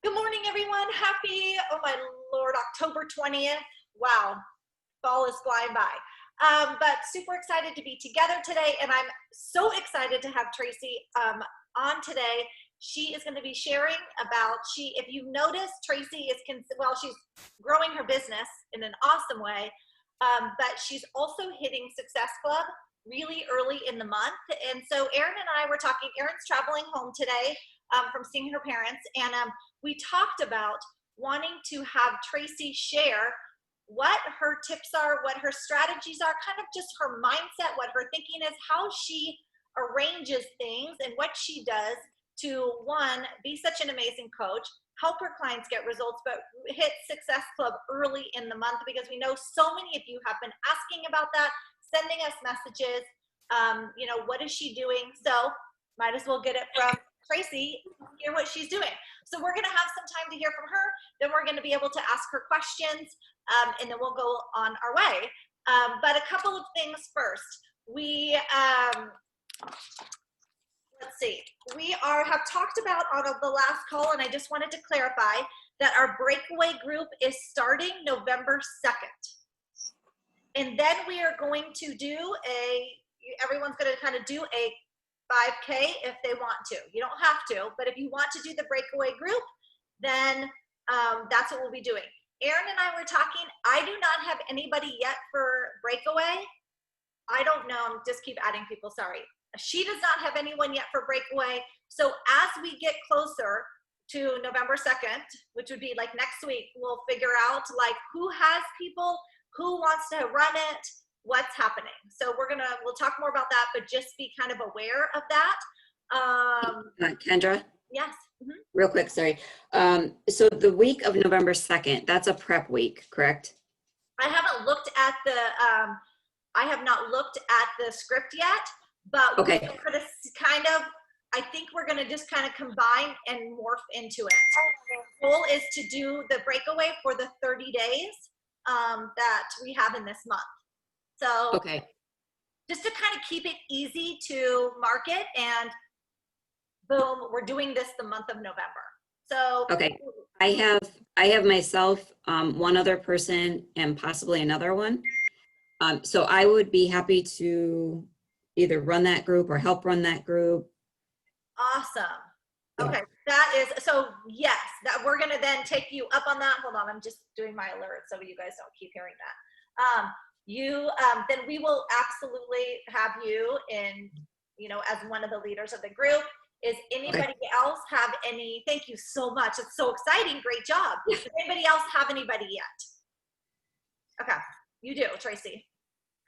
Good morning, everyone. Happy, oh my Lord, October 20th. Wow, fall is flying by. But super excited to be together today, and I'm so excited to have Tracy on today. She is going to be sharing about, if you've noticed, Tracy is, she's growing her business in an awesome way, but she's also hitting Success Club really early in the month. And so Erin and I were talking. Erin's traveling home today from seeing her parents, and we talked about wanting to have Tracy share what her tips are, what her strategies are, kind of just her mindset, what her thinking is, how she arranges things and what she does to, one, be such an amazing coach, help her clients get results, but hit Success Club early in the month, because we know so many of you have been asking about that, sending us messages, what is she doing? So might as well get it from Tracy, hear what she's doing. So we're going to have some time to hear from her. Then we're going to be able to ask her questions, and then we'll go on our way. But a couple of things first. We, let's see, we have talked about on the last call, and I just wanted to clarify that our breakaway group is starting November 2nd. And then we are going to do everyone's going to kind of do a 5K if they want to. You don't have to, but if you want to do the breakaway group, then that's what we'll be doing. Erin and I were talking. I do not have anybody yet for breakaway. I don't know. Just keep adding people. Sorry. She does not have anyone yet for breakaway. So as we get closer to November 2nd, which would be like next week, we'll figure out like who has people, who wants to run it, what's happening. So we'll talk more about that, but just be kind of aware of that. Kendra? Yes. Mm-hmm. Real quick, sorry. So the week of November 2nd, that's a prep week, correct? I haven't looked at I have not looked at the script yet, but okay. We're going to kind of, I think we're going to just kind of combine and morph into it. The goal is to do the breakaway for the 30 days that we have in this month. So okay, just to kind of keep it easy to market, and boom, we're doing this the month of November. So okay, I have myself, one other person, and possibly another one. So I would be happy to either run that group or help run that group. Awesome. Okay, that is, so yes, that we're gonna then take you up on that. Hold on, I'm just doing my alert so you guys don't keep hearing that. Then we will absolutely have you in, as one of the leaders of the group. Is anybody else have any? Thank you so much. It's so exciting. Great job. Does anybody else have anybody yet? Okay, you do, Tracy.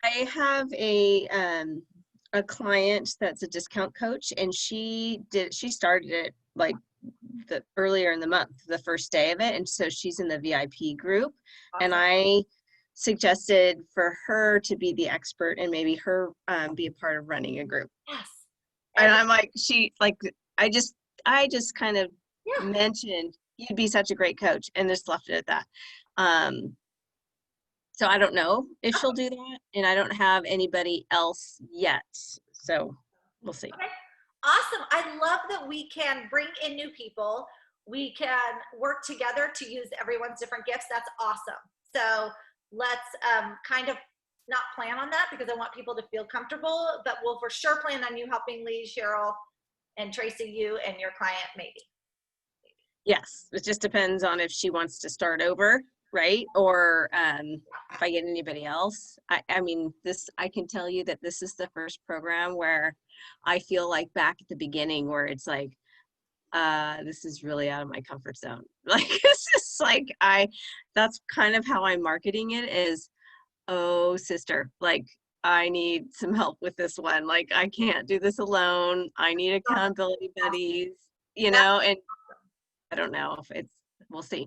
I have a client that's a discount coach, and she started it like earlier in the month, the first day of it, and so she's in the VIP group. Awesome. And I suggested for her to be the expert and maybe her be a part of running a group. Yes. And I'm like, I just kind of mentioned you'd be such a great coach, and just left it at that. So I don't know if she'll do that, and I don't have anybody else yet. So we'll see. Okay. Awesome. I love that we can bring in new people. We can work together to use everyone's different gifts. That's awesome. So let's kind of not plan on that, because I want people to feel comfortable, but we'll for sure plan on you helping Lee, Cheryl, and Tracy, you and your client, maybe. Yes, it just depends on if she wants to start over, right? Or if I get anybody else. I mean, I can tell you that this is the first program where I feel like back at the beginning, where it's like, this is really out of my comfort zone. Like, it's just like, that's kind of how I'm marketing it is, oh, sister, like, I need some help with this one. Like, I can't do this alone. I need accountability buddies, and I don't know if we'll see.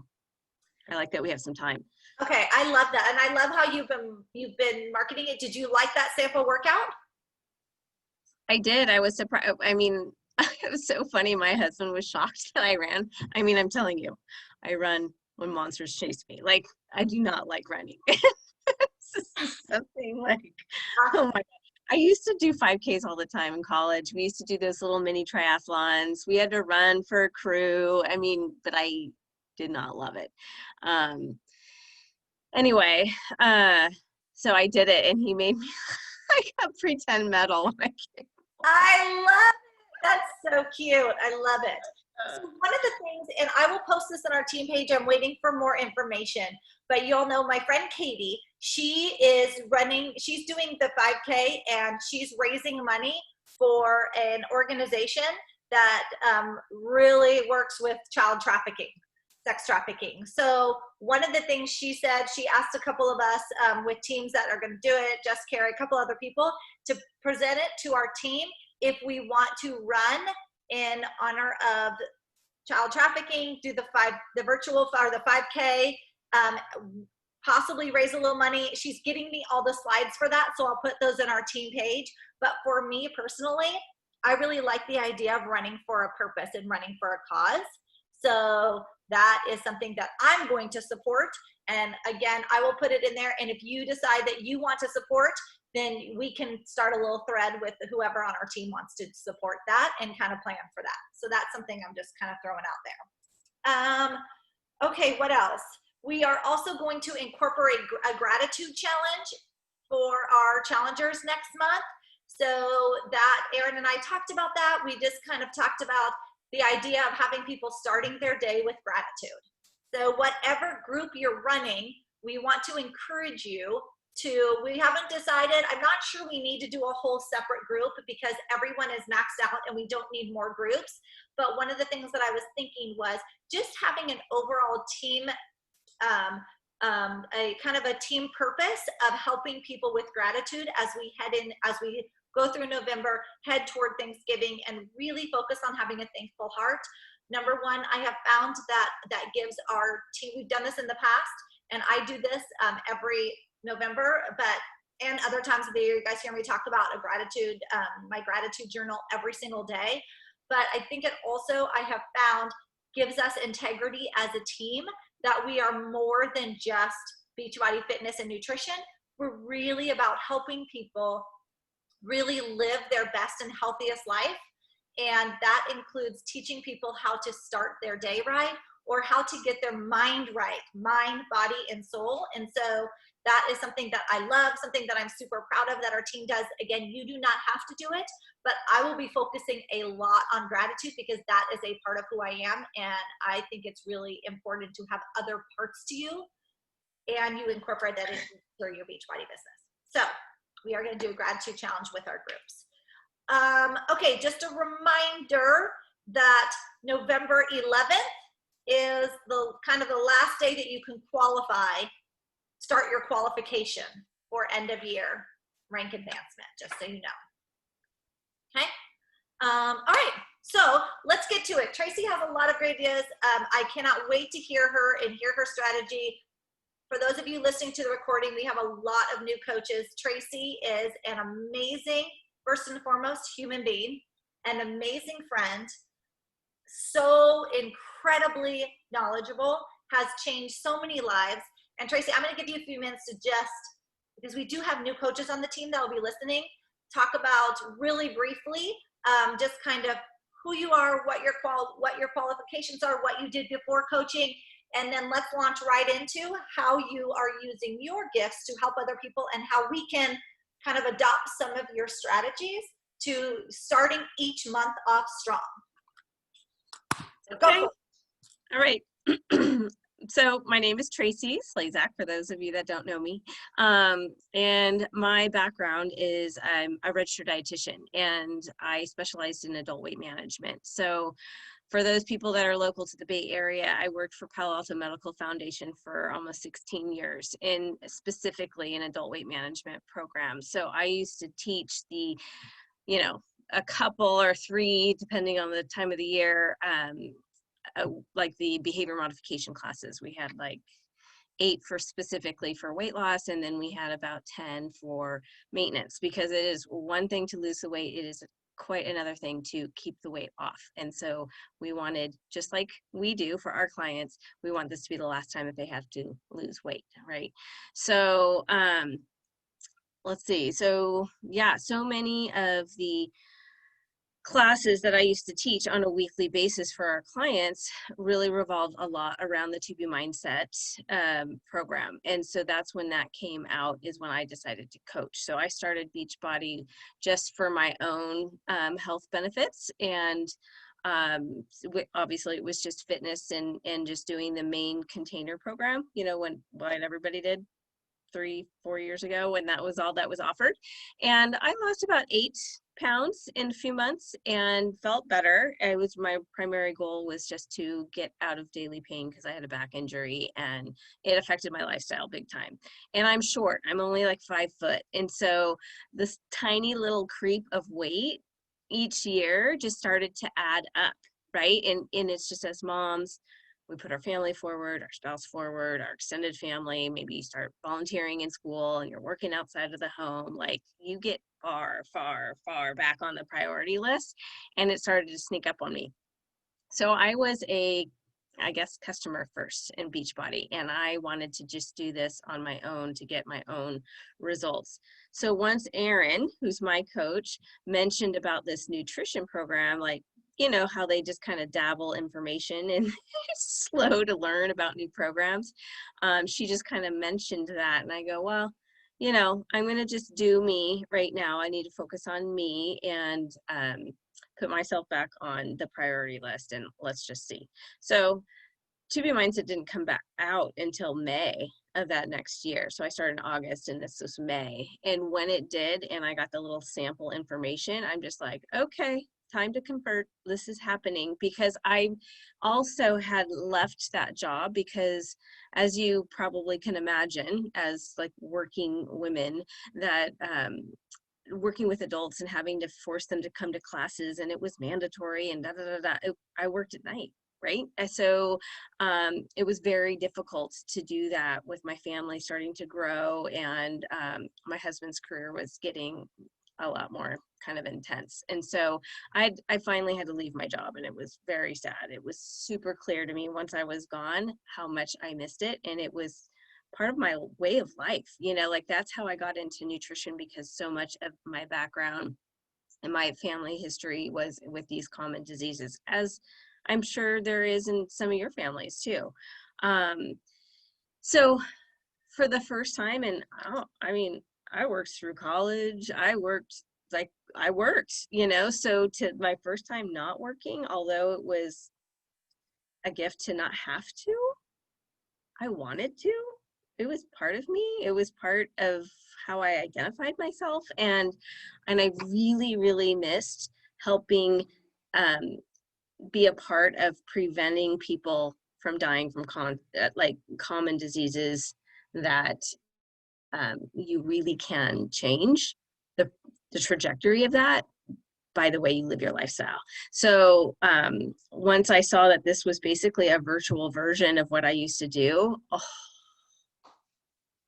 I like that we have some time. Okay, I love that. And I love how you've been marketing it. Did you like that sample workout? I did. I was surprised. I mean, it was so funny. My husband was shocked that I ran. I mean, I'm telling you, I run when monsters chase me. Like, I do not like running. This is something like, oh my God. I used to do 5Ks all the time in college. We used to do those little mini triathlons. We had to run for a crew. I mean, but I did not love it. Anyway, so I did it, and he made me like a pretend medal. I love it. That's so cute. I love it. So one of the things, and I will post this on our team page, I'm waiting for more information, but you'll know my friend Katie, she is running, she's doing the 5K and she's raising money for an organization that really works with child trafficking, sex trafficking. So one of the things she said, she asked a couple of us with teams that are going to do it, Just Carrie, a couple other people, to present it to our team if we want to run in honor of child trafficking, do the virtual or the 5K, possibly raise a little money. She's getting me all the slides for that, so I'll put those in our team page. But for me personally, I really like the idea of running for a purpose and running for a cause. So that is something that I'm going to support. And again, I will put it in there. And if you decide that you want to support, then we can start a little thread with whoever on our team wants to support that and kind of plan for that. So that's something I'm just kind of throwing out there. Okay, what else? We are also going to incorporate a gratitude challenge for our challengers next month. So that Erin and I talked about that. We just kind of talked about the idea of having people starting their day with gratitude. So whatever group you're running, we want to encourage you to, we haven't decided, I'm not sure we need to do a whole separate group because everyone is maxed out and we don't need more groups. But one of the things that I was thinking was just having an overall team, a kind of a team purpose of helping people with gratitude as we head in, as we go through November, head toward Thanksgiving, and really focus on having a thankful heart. Number one, I have found that gives our team, we've done this in the past, and I do this every November, and other times of the year, you guys hear me talk about a gratitude, my gratitude journal every single day. But I think it also, I have found, gives us integrity as a team, that we are more than just Beachbody Fitness and nutrition. We're really about helping people really live their best and healthiest life. And that includes teaching people how to start their day right, or how to get their mind right, mind, body, and soul. And so that is something that I love, something that I'm super proud of that our team does. Again, you do not have to do it, but I will be focusing a lot on gratitude because that is a part of who I am. And I think it's really important to have other parts to you, and you incorporate that into your Beachbody business. So we are going to do a gratitude challenge with our groups. Okay, just a reminder that November 11th is the kind of the last day that you can qualify, start your qualification for end of year rank advancement, just so you know. Okay. All right, so let's get to it. Tracy has a lot of great ideas. I cannot wait to hear her and hear her strategy. For those of you listening to the recording, we have a lot of new coaches. Tracy is an amazing, first and foremost, human being, an amazing friend, so incredibly knowledgeable, has changed so many lives. And Tracy, I'm going to give you a few minutes to just, because we do have new coaches on the team that will be listening, talk about really briefly, just kind of who you are, what your qualifications are, what you did before coaching, and then let's launch right into how you are using your gifts to help other people and how we can kind of adopt some of your strategies to starting each month off strong. So Okay. go. All right. So my name is Tracy Slazak, for those of you that don't know me. And my background is I'm a registered dietitian, and I specialized in adult weight management. So for those people that are local to the Bay Area, I worked for Palo Alto Medical Foundation for almost 16 years, in specifically in adult weight management programs. So I used to teach the, a couple or three, depending on the time of the year, like the behavior modification classes. We had like 8 specifically for weight loss, and then we had about 10 for maintenance, because it is one thing to lose the weight, it is quite another thing to keep the weight off. And so we wanted, just like we do for our clients, we want this to be the last time that they have to lose weight, right? So let's see. So yeah, so many of the classes that I used to teach on a weekly basis for our clients really revolved a lot around the To Be Mindset program. And so that's when that came out, is when I decided to coach. So I started Beachbody just for my own health benefits. And obviously it was just fitness and just doing the main container program, you know, what everybody did 3-4 years ago, when that was all that was offered. And I lost about 8 pounds in a few months and felt better. It was, my primary goal was just to get out of daily pain because I had a back injury and it affected my lifestyle big time. And I'm short, I'm only like 5 foot. And so this tiny little creep of weight each year just started to add up, right? And it's just, as moms, we put our family forward, our spouse forward, our extended family. Maybe you start volunteering in school and you're working outside of the home. Like, you get far, far, far back on the priority list. And it started to sneak up on me. So I was I guess, customer first in Beachbody. And I wanted to just do this on my own to get my own results. So once Erin, who's my coach, mentioned about this nutrition program, like, you know, how they just kind of dabble information and it's slow to learn about new programs. She just kind of mentioned that. And I go, well, you know, I'm going to just do me right now. I need to focus on me and put myself back on the priority list, and let's just see. So To Be Mindset didn't come back out until May of that next year. So I started in August and this was May. And when it did, and I got the little sample information, I'm just like, okay, time to convert. This is happening. Because I also had left that job because, as you probably can imagine, as like working women, that working with adults and having to force them to come to classes, and it was mandatory and I worked at night, right? And so it was very difficult to do that with my family starting to grow, and my husband's career was getting a lot more kind of intense. And so I finally had to leave my job, and it was very sad. It was super clear to me once I was gone how much I missed it, and it was part of my way of life, you know, like that's how I got into nutrition, because so much of my background and my family history was with these common diseases, as I'm sure there is in some of your families too. So for the first time, and I mean, I worked through college, I worked, you know, so to my first time not working, although it was a gift to not have to, I wanted to. It was part of me. It was part of how I identified myself. And I really, really missed helping be a part of preventing people from dying from common diseases that you really can change the trajectory of that by the way you live your lifestyle. So once I saw that this was basically a virtual version of what I used to do,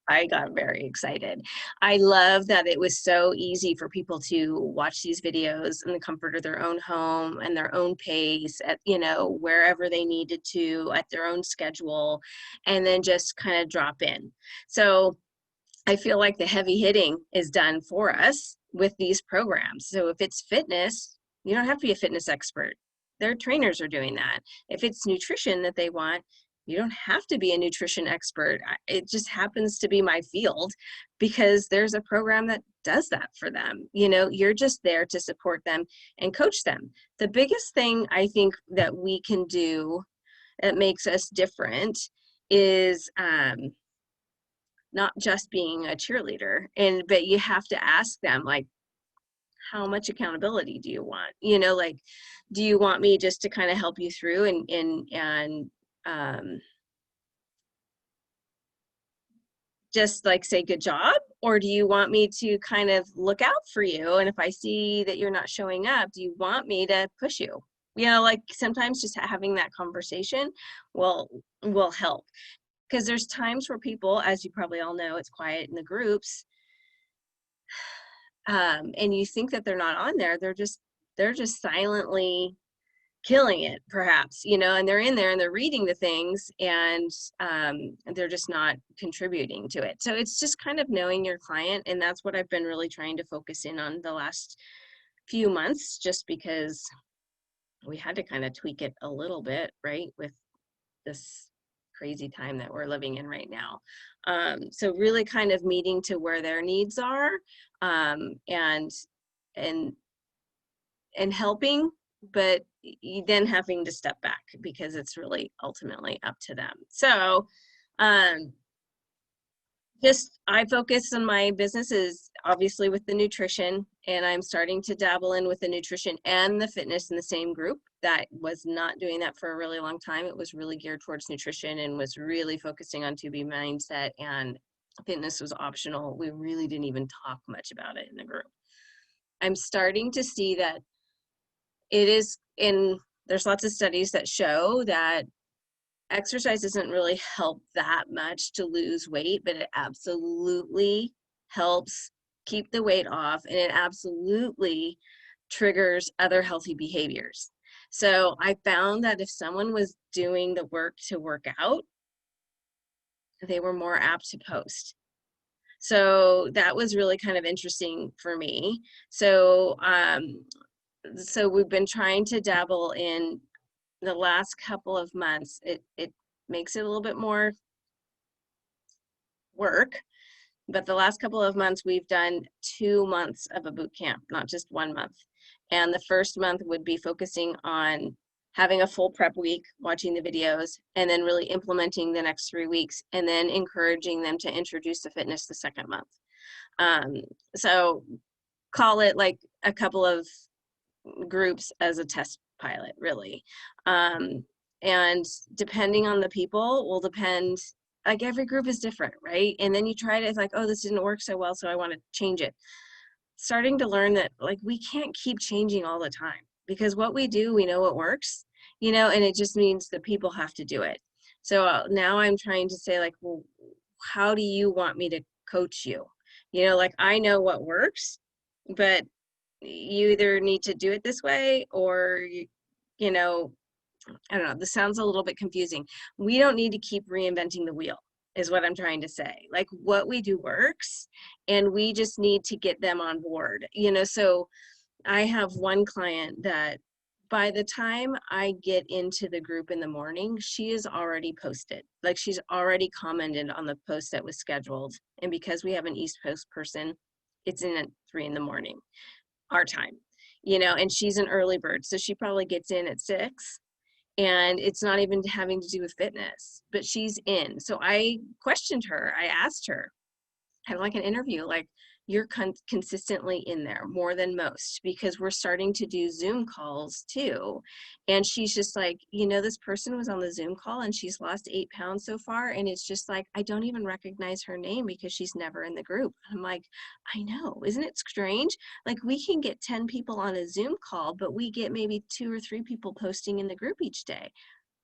I got very excited. I love that it was so easy for people to watch these videos in the comfort of their own home and their own pace, at, you know, wherever they needed to, at their own schedule, and then just kind of drop in. So I feel like the heavy hitting is done for us with these programs. So if it's fitness, you don't have to be a fitness expert. Their trainers are doing that. If it's nutrition that they want, you don't have to be a nutrition expert. It just happens to be my field because there's a program that does that for them. You know, you're just there to support them and coach them. The biggest thing I think that we can do that makes us different is not just being a cheerleader, but you have to ask them, like, how much accountability do you want? You know, like, do you want me just to kind of help you through and just like say good job, or do you want me to kind of look out for you, and if I see that you're not showing up, do you want me to push you? You know, like sometimes just having that conversation will help, because there's times where people, as you probably all know, it's quiet in the groups, and you think that they're not on there, they're just silently killing it perhaps, you know, and they're in there and they're reading the things and they're just not contributing to it. So it's just kind of knowing your client, and that's what I've been really trying to focus in on the last few months, just because we had to kind of tweak it a little bit, right, with this crazy time that we're living in right now. So really kind of meeting to where their needs are, and helping, but then having to step back because it's really ultimately up to them. So just I focus on my business is obviously with the nutrition, and I'm starting to dabble in with the nutrition and the fitness in the same group. That was not doing that for a really long time. It was really geared towards nutrition and was really focusing on 2B mindset, and fitness was optional. We really didn't even talk much about it in the group. I'm starting to see that it is there's lots of studies that show that exercise doesn't really help that much to lose weight, but it absolutely helps keep the weight off, and it absolutely triggers other healthy behaviors. So I found that if someone was doing the work to work out, they were more apt to post. So that was really kind of interesting for me. So so we've been trying to dabble in the last couple of months. It makes it a little bit more work, but the last couple of months we've done 2 months of a boot camp, not just 1 month. And the first month would be focusing on having a full prep week, watching the videos, and then really implementing the next 3 weeks, and then encouraging them to introduce the fitness the second month. So call it like a couple of groups as a test pilot, really. And depending on the people will depend, like every group is different, right? And then you try to, it's like, oh, this didn't work so well, so I want to change it. Starting to learn that like we can't keep changing all the time, because what we do, we know what works, you know, and it just means that people have to do it. So now I'm trying to say like, well, how do you want me to coach you? You know, like I know what works, but you either need to do it this way or, you know, I don't know, this sounds a little bit confusing. We don't need to keep reinventing the wheel is what I'm trying to say. Like what we do works, and we just need to get them on board, you know. So I have one client that by the time I get into the group in the morning, she is already posted. Like she's already commented on the post that was scheduled. And because we have an East Coast person, it's in at 3 a.m, our time, you know, and she's an early bird. So she probably gets in at 6, and it's not even having to do with fitness, but she's in. So I questioned her. I asked her, kind of like an interview, like, you're consistently in there more than most, because we're starting to do Zoom calls too. And she's just like, you know, this person was on the Zoom call and she's lost 8 pounds so far. And it's just like, I don't even recognize her name because she's never in the group. I'm like, I know, isn't it strange? Like we can get 10 people on a Zoom call, but we get maybe 2 or 3 people posting in the group each day.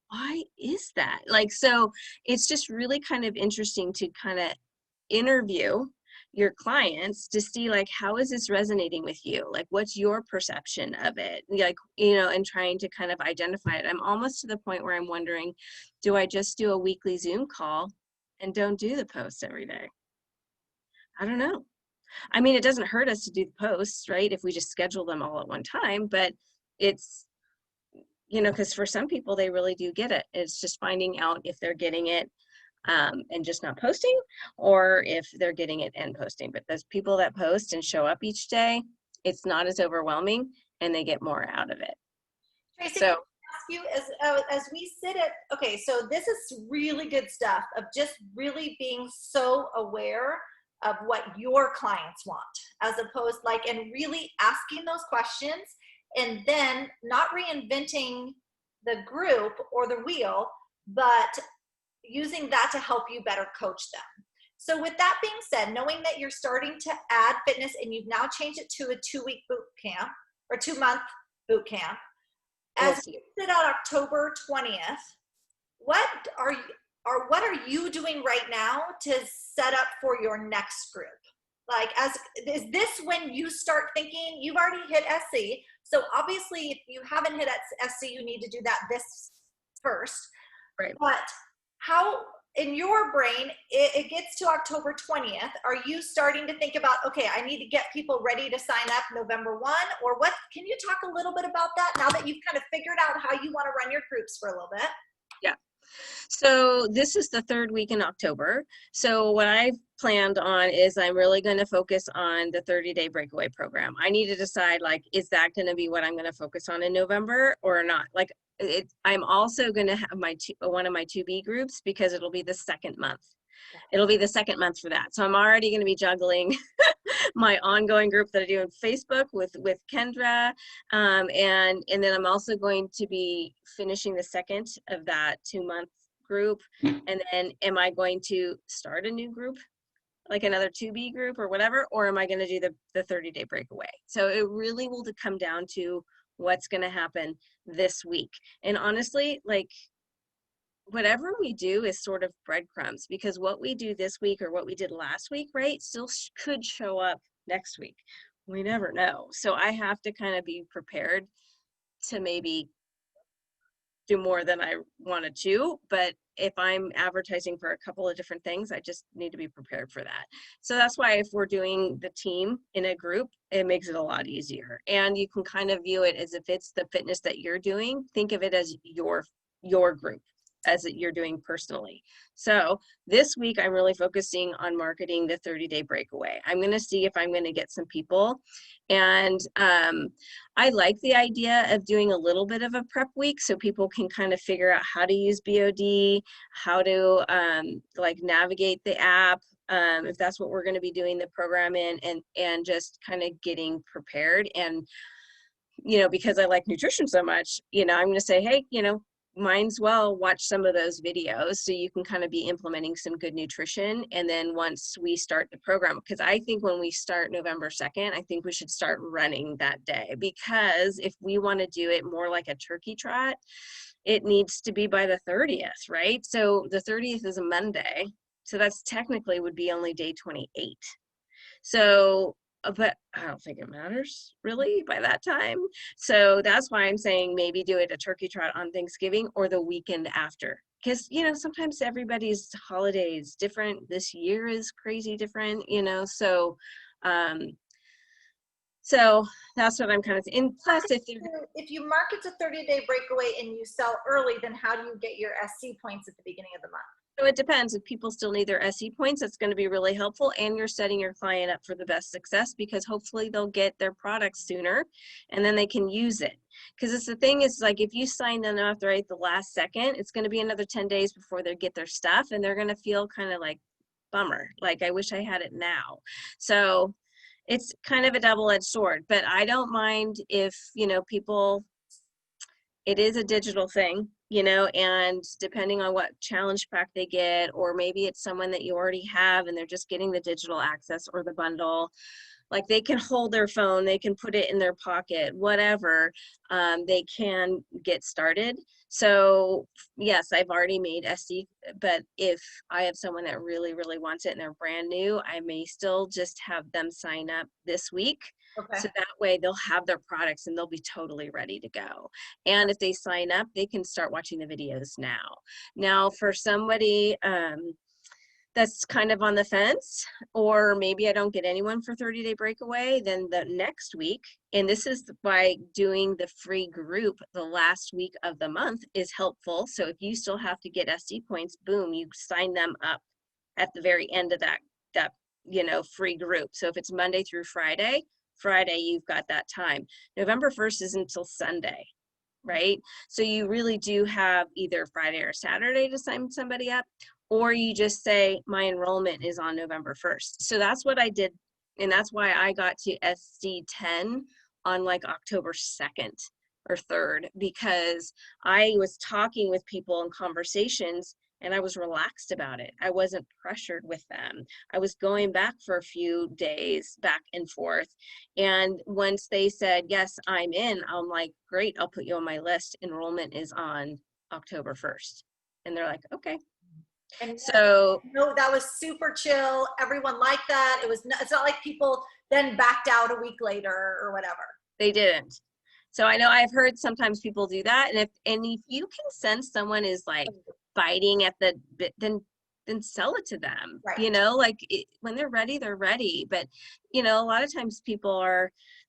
Why is that? Like, so it's just really kind of interesting to kind of interview your clients to see like, how is this resonating with you? Like, what's your perception of it? Like, you know, and trying to kind of identify it. I'm almost to the point where I'm wondering, do I just do a weekly Zoom call and don't do the posts every day? I don't know. I mean, it doesn't hurt us to do the posts, right? If we just schedule them all at one time, but it's, you know, because for some people, they really do get it. It's just finding out if they're getting it and just not posting, or if they're getting it and posting. But those people that post and show up each day, it's not as overwhelming and they get more out of it. Tracy, So, can I ask you, as we sit at, okay, so this is really good stuff of just really being so aware of what your clients want, as opposed like, and really asking those questions, and then not reinventing the group or the wheel, but using that to help you better coach them. So with that being said, knowing that you're starting to add fitness and you've now changed it to a 2-week boot camp or 2-month boot camp, as we sit on October 20th, what are you doing right now to set up for your next group? Like, is this when you start thinking you've already hit SC? So obviously, if you haven't hit SC, you need to do that this first. Right. But how, in your brain, it gets to October 20th. Are you starting to think about, okay, I need to get people ready to sign up November 1? Or what? Can you talk a little bit about that now that you've kind of figured out how you want to run your groups for a little bit? Yeah. So this is the third week in October. So what I've planned on is I'm really going to focus on the 30-day breakaway program. I need to decide, like, is that going to be what I'm going to focus on in November or not? Like, I'm also going to have one of my 2B groups because it'll be the second month. It'll be the second month for that. So I'm already going to be juggling my ongoing group that I do on Facebook with Kendra. And then I'm also going to be finishing the second of that 2-month group. And then am I going to start a new group, like another 2B group or whatever, or am I going to do the 30-day breakaway? So it really will come down to what's going to happen this week. And honestly, like, whatever we do is sort of breadcrumbs, because what we do this week or what we did last week, right, still could show up next week. We never know. So I have to kind of be prepared to maybe do more than I wanted to. But if I'm advertising for a couple of different things, I just need to be prepared for that. So that's why if we're doing the team in a group, it makes it a lot easier. And you can kind of view it as if it's the fitness that you're doing. Think of it as your group, as you're doing personally. So this week, I'm really focusing on marketing the 30-day breakaway. I'm going to see if I'm going to get some people. And I like the idea of doing a little bit of a prep week so people can kind of figure out how to use BOD, how to like navigate the app, if that's what we're going to be doing the program in, and just kind of getting prepared. And, you know, because I like nutrition so much, you know, I'm going to say, hey, you know, might as well watch some of those videos so you can kind of be implementing some good nutrition. And then once we start the program, because I think when we start November 2nd, I think we should start running that day, because if we want to do it more like a turkey trot, it needs to be by the 30th, right? So the 30th is a Monday. So that's technically would be only day 28. So, but I don't think it matters really by that time. So that's why I'm saying maybe do it a turkey trot on Thanksgiving or the weekend after. Because, you know, sometimes everybody's holiday is different. This year is crazy different, you know, so so that's what I'm kind of saying. Plus, if you market a 30-day breakaway and you sell early, then how do you get your SC points at the beginning of the month? So it depends. If people still need their SE points, that's going to be really helpful. And you're setting your client up for the best success, because hopefully they'll get their products sooner and then they can use it. Because it's the thing is, like, if you sign them up right the last second, it's going to be another 10 days before they get their stuff, and they're going to feel kind of like, bummer, like I wish I had it now. So it's kind of a double-edged sword. But I don't mind if, you know, people, it is a digital thing, you know, and depending on what challenge pack they get, or maybe it's someone that you already have and they're just getting the digital access or the bundle, like they can hold their phone, they can put it in their pocket, whatever, they can get started. So yes, I've already made SC, but if I have someone that really, really wants it and they're brand new, I may still just have them sign up this week. Okay. So that way they'll have their products and they'll be totally ready to go. And if they sign up, they can start watching the videos now. Now for somebody that's kind of on the fence, or maybe I don't get anyone for 30-day breakaway, then the next week, and this is by doing the free group the last week of the month is helpful. So if you still have to get SC points, boom, you sign them up at the very end of that you know, free group. So if it's Monday through Friday, you've got that time. November 1st is until Sunday, right? So you really do have either Friday or Saturday to sign somebody up, or you just say, my enrollment is on November 1st. So that's what I did. And that's why I got to SC10 on like October 2nd or 3rd, because I was talking with people in conversations and I was relaxed about it. I wasn't pressured with them. I was going back for a few days back and forth. And once they said, yes, I'm in, I'm like, great, I'll put you on my list. Enrollment is on October 1st. And they're like, okay. And So no, that was super chill. Everyone liked that. It's not like people then backed out a week later or whatever. they didn't. So I know I've heard sometimes people do that. And if you can sense someone is like biting at the bit, then sell it to them. Right. You know, like when they're ready, they're ready. But you know, a lot of times people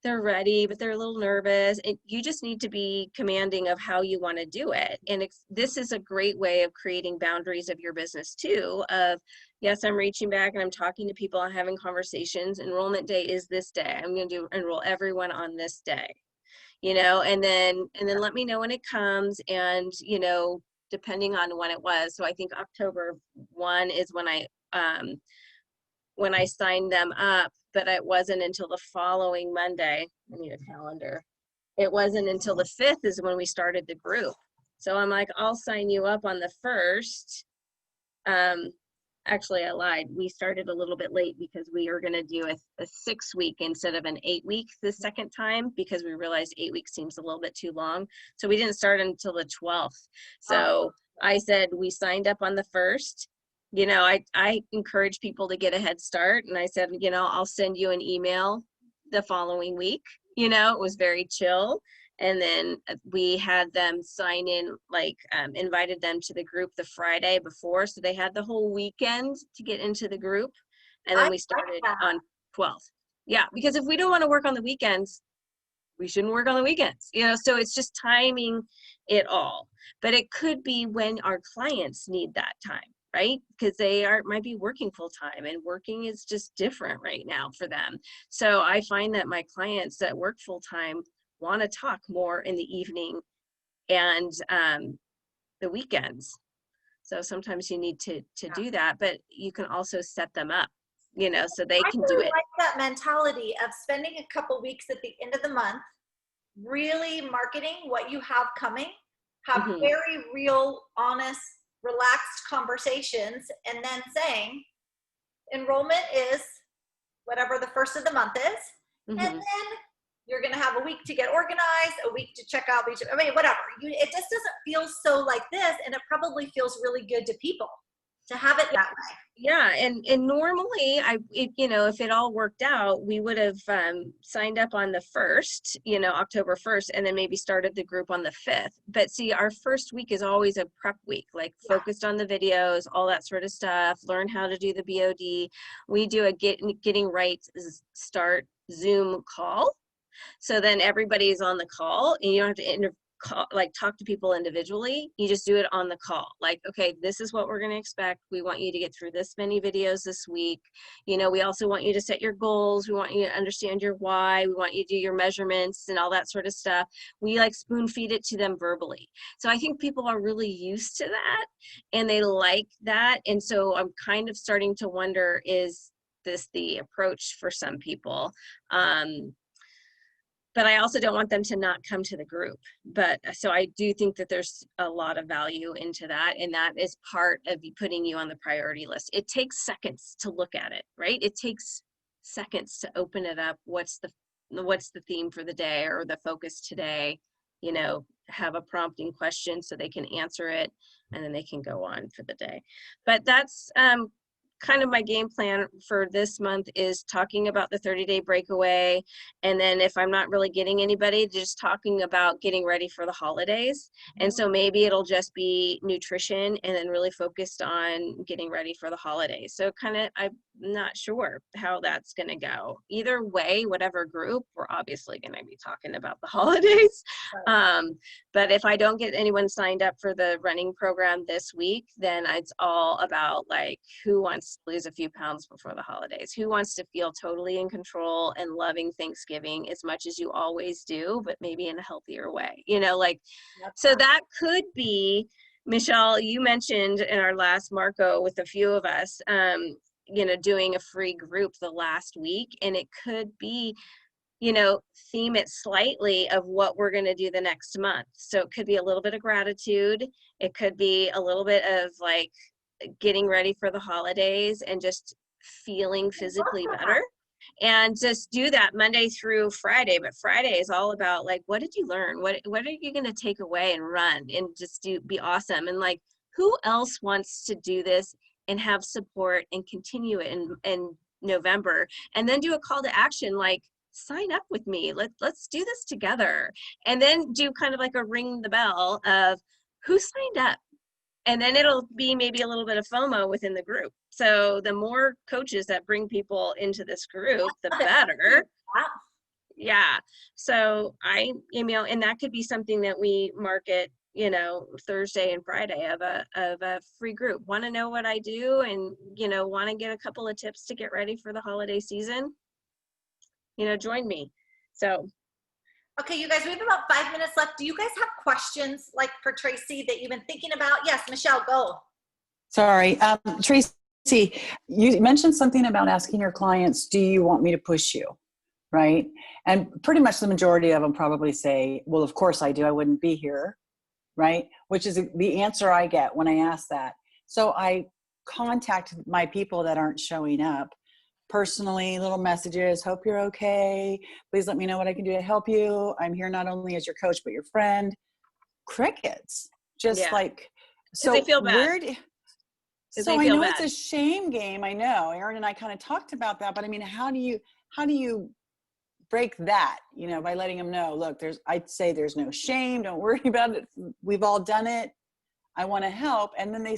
they're ready, but they're a little nervous. And you just need to be commanding of how you want to do it. And this is a great way of creating boundaries of your business too. Of yes, I'm reaching back and I'm talking to people, I'm having conversations. Enrollment day is this day. I'm going to enroll everyone on this day. You know, and then let me know when it comes, and you know, depending on when it was. So I think October 1 is when I signed them up, but it wasn't until the following Monday. I need a calendar. It wasn't until the 5th is when we started the group. So I'm like, I'll sign you up on the 1st. Actually, I lied. We started a little bit late because we were going to do a 6-week instead of an 8-week the second time, because we realized 8 weeks seems a little bit too long. So we didn't start until the 12th. So I said we signed up on the 1st. You know, I encourage people to get a head start. And I said, you know, I'll send you an email the following week. You know, it was very chill. And then we had them sign in, like invited them to the group the Friday before. So they had the whole weekend to get into the group. And then we started on 12th. Yeah, because if we don't want to work on the weekends, we shouldn't work on the weekends, you know, so it's just timing it all. But it could be when our clients need that time, right? Because they might be working full time, and working is just different right now for them. So I find that my clients that work full time want to talk more in the evening and the weekends. So sometimes you need to do that, but you can also set them up, you know, so they can do it. I like that mentality of spending a couple weeks at the end of the month, really marketing what you have coming, have very real, honest, relaxed conversations, and then saying enrollment is whatever the first of the month is. And then you're going to have a week to get organized, a week to check out, I mean, whatever. It just doesn't feel so like this, and it probably feels really good to people to have it that way. Yeah, and normally, you know, if it all worked out, we would have signed up on the 1st, you know, October 1st, and then maybe started the group on the 5th. But see, our first week is always a prep week, like focused on the videos, all that sort of stuff, learn how to do the BOD. We do a getting right start Zoom call. So then everybody's on the call, and you don't have to talk to people individually. You just do it on the call. Like, okay, this is what we're going to expect. We want you to get through this many videos this week. You know, we also want you to set your goals. We want you to understand your why. We want you to do your measurements and all that sort of stuff. We like spoon feed it to them verbally. So I think people are really used to that, and they like that. And so I'm kind of starting to wonder, is this the approach for some people? But I also don't want them to not come to the group. But so I do think that there's a lot of value into that. And that is part of putting you on the priority list. It takes seconds to look at it, right? It takes seconds to open it up. What's the theme for the day, or the focus today? You know, have a prompting question so they can answer it, and then they can go on for the day. But that's kind of my game plan for this month, is talking about the 30-day breakaway. And then if I'm not really getting anybody, just talking about getting ready for the holidays. And so maybe it'll just be nutrition, and then really focused on getting ready for the holidays. So kind of, I'm not sure how that's going to go. Either way, whatever group, we're obviously going to be talking about the holidays. But if I don't get anyone signed up for the running program this week, then it's all about like, who wants to lose a few pounds before the holidays? Who wants to feel totally in control and loving Thanksgiving as much as you always do, but maybe in a healthier way? You know, like, so that could be, Michelle, you mentioned in our last Marco with a few of us, you know, doing a free group the last week, and it could be, you know, theme it slightly of what we're going to do the next month. So it could be a little bit of gratitude. It could be a little bit of like getting ready for the holidays and just feeling physically better. And just do that Monday through Friday. But Friday is all about like, what did you learn? What are you going to take away and run and just be awesome? And like, who else wants to do this and have support and continue it in November? And then do a call to action, like, sign up with me. Let's do this together. And then do kind of like a ring the bell of who signed up. And then it'll be maybe a little bit of FOMO within the group. So the more coaches that bring people into this group, the better. Wow. Yeah. So and that could be something that we market, Thursday and Friday of a free group. Want to know what I do and, want to get a couple of tips to get ready for the holiday season? Join me. So. Okay, you guys, we have about 5 minutes left. Do you guys have questions like for Tracy that you've been thinking about? Yes, Michelle, go. Sorry. Tracy, you mentioned something about asking your clients, do you want me to push you? Right? And pretty much the majority of them probably say, well, of course I do. I wouldn't be here. Right? Which is the answer I get when I ask that. So I contact my people that aren't showing up personally, little messages, hope you're okay. Please let me know what I can do to help you. I'm here not only as your coach, but your friend. Crickets. Just like, so they feel bad. weird. So I know it's a shame game. I know Erin and I kind of talked about that, but I mean, how do you break that, by letting them know, look, I'd say there's no shame. Don't worry about it. We've all done it. I want to help. And then they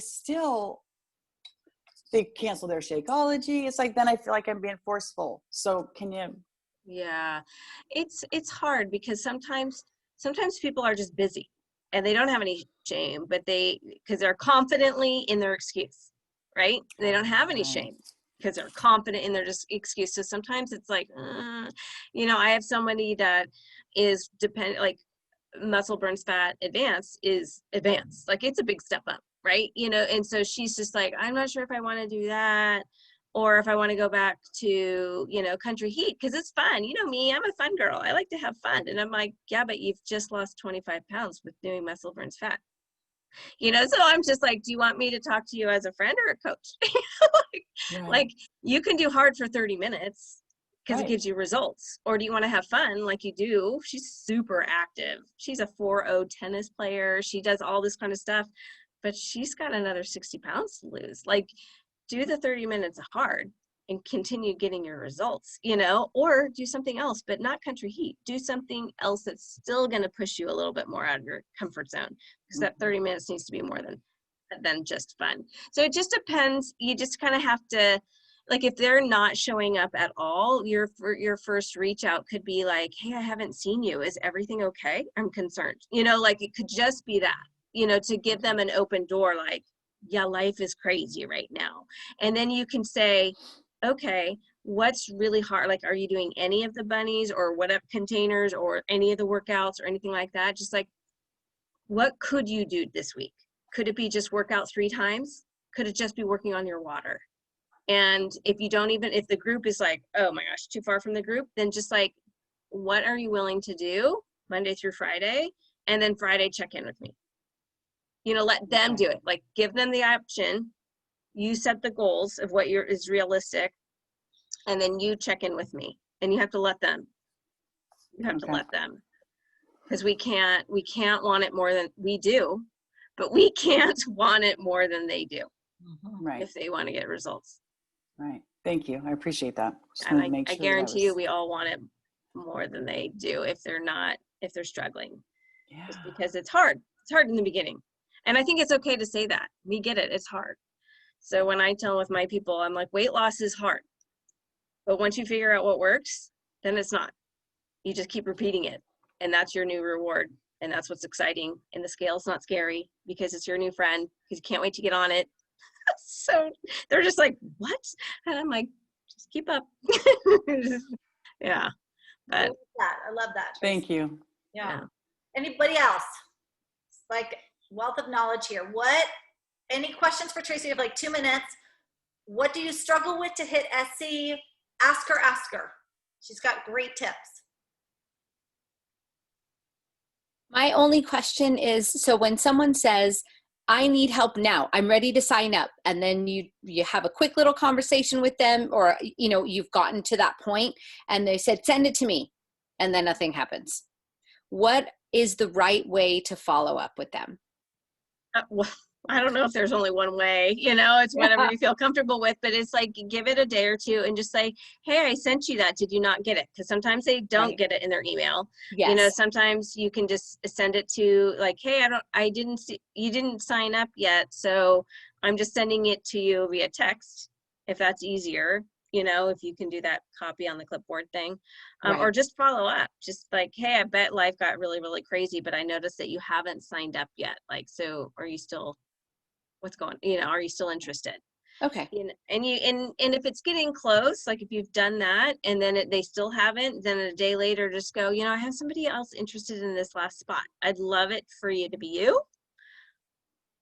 cancel their Shakeology. It's like, then I feel like I'm being forceful. So can you? Yeah, it's hard because sometimes people are just busy and they don't have any shame, but because they're confidently in their excuse, right? They don't have any shame because they're confident in their excuse. So sometimes it's like, I have somebody that is like Muscle Burns Fat Advanced is advanced. Like it's a big step up, right? And so she's just like, I'm not sure if I want to do that or if I want to go back to, Country Heat because it's fun. You know me, I'm a fun girl. I like to have fun. And I'm like, yeah, but you've just lost 25 pounds with doing Muscle Burns Fat. So I'm just like, do you want me to talk to you as a friend or a coach? Like you can do hard for 30 minutes because it gives you results. Or do you want to have fun like you do? She's super active. She's a 4.0 tennis player. She does all this kind of stuff, but she's got another 60 pounds to lose. Like do the 30 minutes hard and continue getting your results, or do something else, but not Country Heat. Do something else that's still going to push you a little bit more out of your comfort zone because that 30 minutes needs to be more than just fun. So it just depends. You just kind of have to, like, if they're not showing up at all, your first reach out could be like, hey, I haven't seen you. Is everything okay? I'm concerned. Like it could just be that, to give them an open door, like, yeah, life is crazy right now. And then you can say, okay, what's really hard? Like, are you doing any of the bunnies or whatever containers or any of the workouts or anything like that? Just like, what could you do this week? Could it be just work out 3 times? Could it just be working on your water? And if the group is like, oh my gosh, too far from the group, then just like, what are you willing to do Monday through Friday? And then Friday, check in with me. Let them do it. Like, give them the option. You set the goals of what is realistic, and then you check in with me. And you have to let them. To let them, because we can't want it more than we do, but we can't want it more than they do. Right. If they want to get results. Right. Thank you. I appreciate that. And I guarantee you, we all want it more than they do if they're struggling. Yeah. Just because it's hard. It's hard in the beginning. And I think it's okay to say that. We get it. It's hard. So when I tell with my people, I'm like, weight loss is hard. But once you figure out what works, then it's not. You just keep repeating it. And that's your new reward. And that's what's exciting. And the scale's not scary because it's your new friend because you can't wait to get on it. So they're just like, what? And I'm like, just keep up. Yeah. But I love that. Tracy. Thank you. Yeah. Anybody else? It's like wealth of knowledge here. Any questions for Tracy? You have like 2 minutes. What do you struggle with to hit SC? Ask her. She's got great tips. My only question is, so when someone says, I need help now, I'm ready to sign up, and then you have a quick little conversation with them, or you've gotten to that point and they said, send it to me, and then nothing happens. What is the right way to follow up with them? Well, I don't know if there's only one way, it's whatever you feel comfortable with, but it's like, give it a day or two and just say, hey, I sent you that. Did you not get it? Because sometimes they don't Right. get it in their email. Yes. Sometimes you can just send it to like, hey, I didn't see, you didn't sign up yet. So I'm just sending it to you via text, if that's easier, if you can do that copy on the clipboard thing, or Right. just follow up, just like, hey, I bet life got really, really crazy, but I noticed that you haven't signed up yet. Like, so are you still, what's going, are you still interested? Okay. And if it's getting close, like if you've done that and then they still haven't, then a day later, just go, I have somebody else interested in this last spot. I'd love it for you to be you.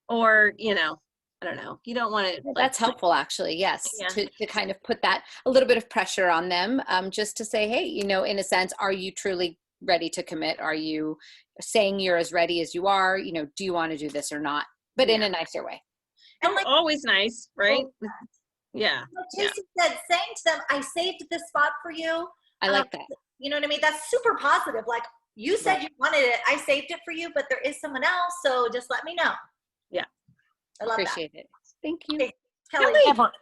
Or, I don't know. You don't want to like, That's helpful, actually. Yes, Yeah. to kind of put that a little bit of pressure on them, just to say, hey, in a sense, are you truly ready to commit? Are you saying you're as ready as you are? Do you want to do this or not? But in Yeah. a nicer way. And like always nice, right? Yeah. Tracy said, saying to them, I saved this spot for you. I like that. You know what I mean? That's super positive. Like, you said you wanted it. I saved it for you, but there is someone else. So just let me know. Yeah. I love Appreciate it. Thank you. that. Kelly.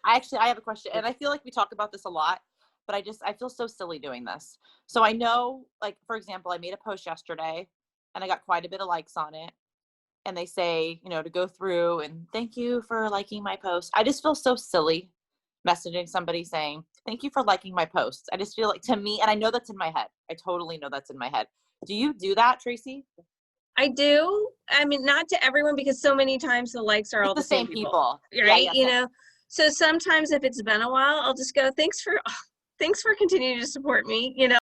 I have a question, and I feel like we talk about this a lot, but I feel so silly doing this. So I know, like, for example, I made a post yesterday and I got quite a bit of likes on it. And they say, to go through and thank you for liking my post. I just feel so silly messaging somebody saying, thank you for liking my post. I just feel like, to me, and I know that's in my head. I totally know that's in my head. Do you do that, Tracy? I do. I mean, not to everyone, because so many times the likes are all It's the same people. Yeah, Right? So sometimes if it's been a while, I'll just go, thanks for continuing to support me,